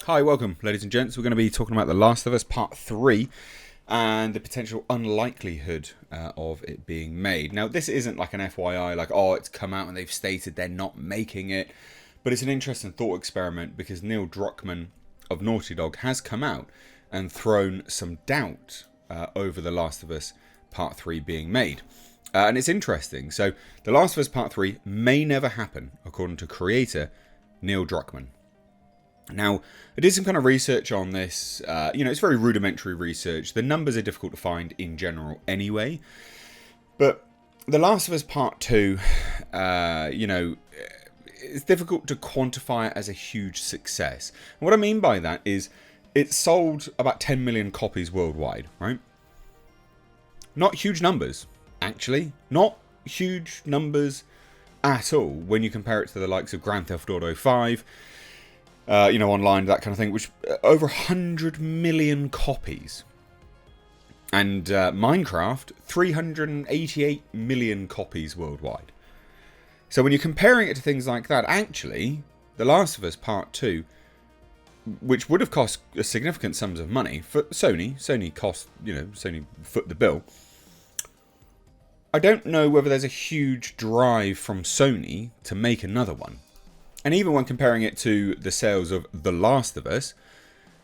Hi, welcome, ladies and gents. We're going to be talking about The Last of Us Part 3 and the potential unlikelihood of it being made. Now, this isn't like an FYI, like, oh, it's come out and they've stated they're not making it. But it's an interesting thought experiment because Neil Druckman of Naughty Dog has come out and thrown some doubt over The Last of Us Part 3 being made. And it's interesting. So, The Last of Us Part 3 may never happen, according to creator Neil Druckman. Now, I did some kind of research on this. It's very rudimentary research. The numbers are difficult to find in general anyway. But The Last of Us Part 2, it's difficult to quantify it as a huge success. And what I mean by that is it sold about 10 million copies worldwide, right? Not huge numbers, actually. Not huge numbers at all when you compare it to the likes of Grand Theft Auto 5, online, that kind of thing, which over 100 million copies. And Minecraft, 388 million copies worldwide. So when you're comparing it to things like that, actually, The Last of Us Part 2, which would have cost a significant sums of money for Sony foot the bill. I don't know whether there's a huge drive from Sony to make another one. And even when comparing it to the sales of The Last of Us,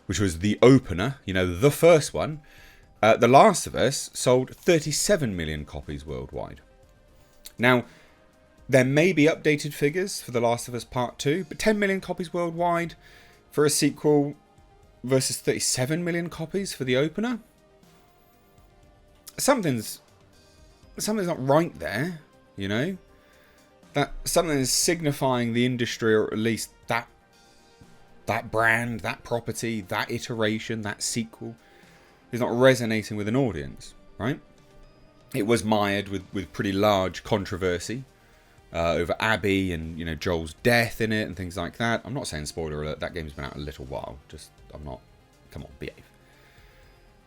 which was the opener, the first one, The Last of Us sold 37 million copies worldwide. Now, there may be updated figures for The Last of Us Part 2, but 10 million copies worldwide for a sequel versus 37 million copies for the opener? Something's not right there, That something is signifying the industry, or at least that brand, that property, that iteration, that sequel is not resonating with an audience, right? It was mired with pretty large controversy over Abby and Joel's death in it and things like that. I'm not saying spoiler alert. That game's been out a little while. Come on, behave.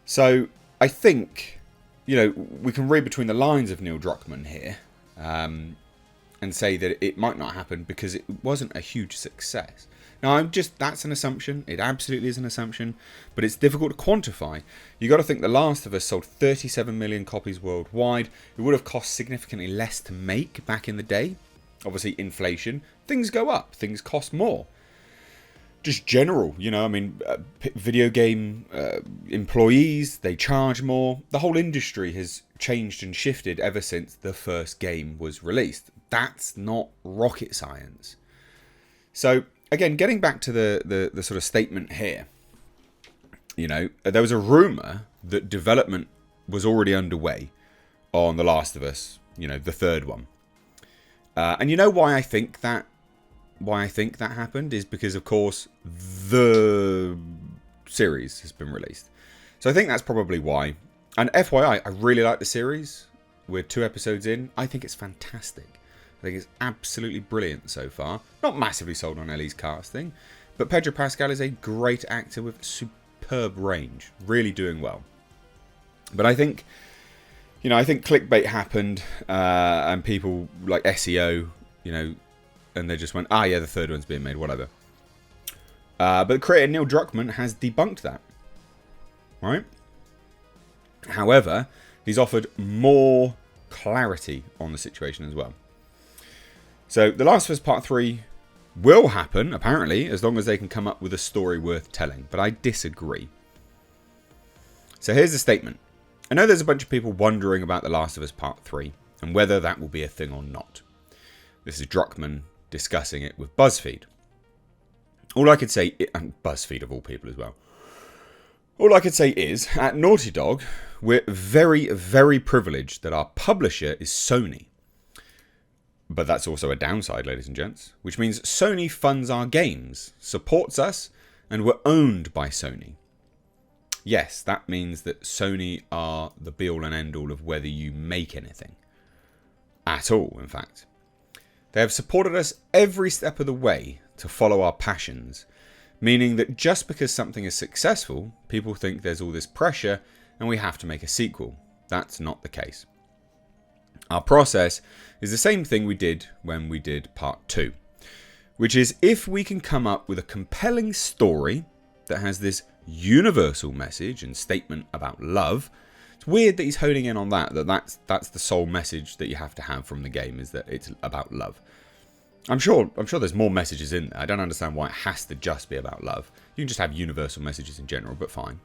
So I think we can read between the lines of Neil Druckman here. And say that it might not happen because it wasn't a huge success. Now, that's an assumption. It absolutely is an assumption, but it's difficult to quantify. You got to think The Last of Us sold 37 million copies worldwide. It would have cost significantly less to make back in the day. Obviously, inflation. Things go up. Things cost more. Just general, video game employees, they charge more. The whole industry has changed and shifted ever since the first game was released. That's not rocket science. So, again, getting back to the sort of statement here, there was a rumour that development was already underway on The Last of Us, the third one. And why I think that happened is because, of course, the series has been released. So I think that's probably why. And FYI, I really like the series. We're 2 episodes in. I think it's fantastic. I think it's absolutely brilliant so far. Not massively sold on Ellie's casting, but Pedro Pascal is a great actor with superb range. Really doing well. But I think, I think clickbait happened, and people like SEO, and they just went, the third one's being made, whatever. But creator Neil Druckman has debunked that. Right? However, he's offered more clarity on the situation as well. So, The Last of Us Part 3 will happen, apparently, as long as they can come up with a story worth telling. But I disagree. So, here's the statement. I know there's a bunch of people wondering about The Last of Us Part 3 and whether that will be a thing or not. This is Druckman discussing it with BuzzFeed. All I could say, and BuzzFeed of all people as well. All I could say is, at Naughty Dog, we're very, very privileged that our publisher is Sony. But that's also a downside, ladies and gents, which means Sony funds our games, supports us, and we're owned by Sony. Yes, that means that Sony are the be-all and end-all of whether you make anything. At all, in fact. They have supported us every step of the way to follow our passions, meaning that just because something is successful, people think there's all this pressure and we have to make a sequel. That's not the case. Our process is the same thing we did when we did Part 2, which is if we can come up with a compelling story that has this universal message and statement about love. It's weird that he's honing in on that's the sole message that you have to have from the game, is that it's about love. I'm sure there's more messages in there. I don't understand why it has to just be about love. You can just have universal messages in general, but fine.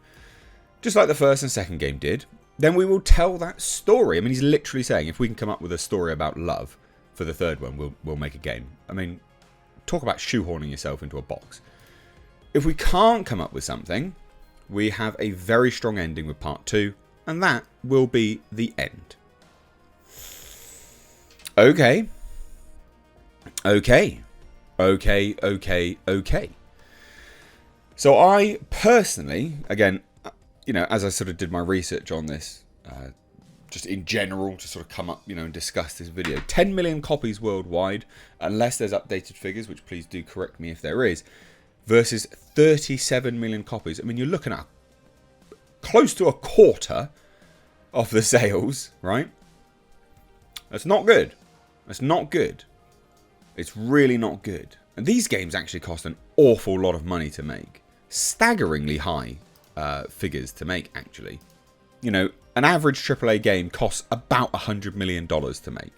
Just like the first and second game did. Then we will tell that story. I mean, he's literally saying if we can come up with a story about love for the third one, we'll make a game. I mean, talk about shoehorning yourself into a box. If we can't come up with something, we have a very strong ending with part 2, and that will be the end. Okay. So I personally, again, as I sort of did my research on this, just in general, to sort of come up, and discuss this video, 10 million copies worldwide, unless there's updated figures, which please do correct me if there is, versus 37 million copies. I mean, you're looking at close to a quarter of the sales, right? That's not good. That's not good. It's really not good. And these games actually cost an awful lot of money to make. Staggeringly high figures to make, actually. An average AAA game costs about $100 million to make.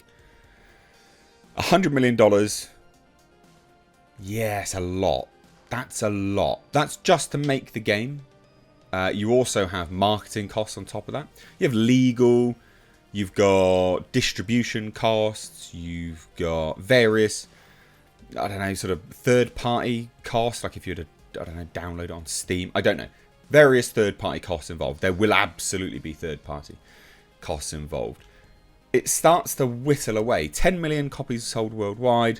$100 million, yes, a lot. That's a lot. That's just to make the game. You also have marketing costs on top of that. You have legal, you've got distribution costs, you've got various, sort of third-party costs, like if you were to, download it on Steam. I don't know. Various third-party costs involved. There will absolutely be third-party costs involved. It starts to whittle away. 10 million copies sold worldwide.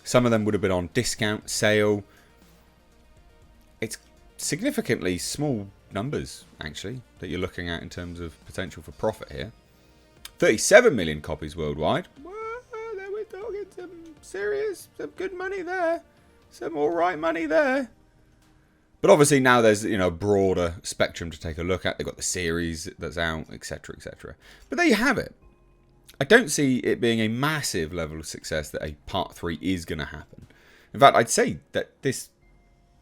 Some of them would have been on discount, sale. It's significantly small numbers, actually, that you're looking at in terms of potential for profit here. 37 million copies worldwide. Well, then we're talking some good money there. Some alright money there. But obviously now there's a broader spectrum to take a look at. They've got the series that's out, etc., etc. But there you have it. I don't see it being a massive level of success that a part 3 is going to happen. In fact, I'd say that this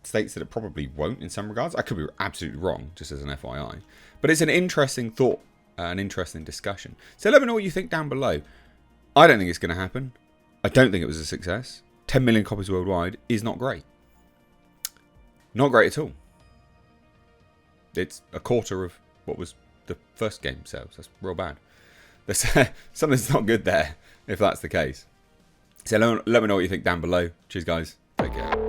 states that it probably won't in some regards. I could be absolutely wrong, just as an FYI. But it's an interesting thought, an interesting discussion. So let me know what you think down below. I don't think it's going to happen. I don't think it was a success. 10 million copies worldwide is not great. Not great at all. It's a quarter of what was the first game sales. That's real bad. There's something's not good there, if that's the case. So let me know what you think down below. Cheers, guys. Take care.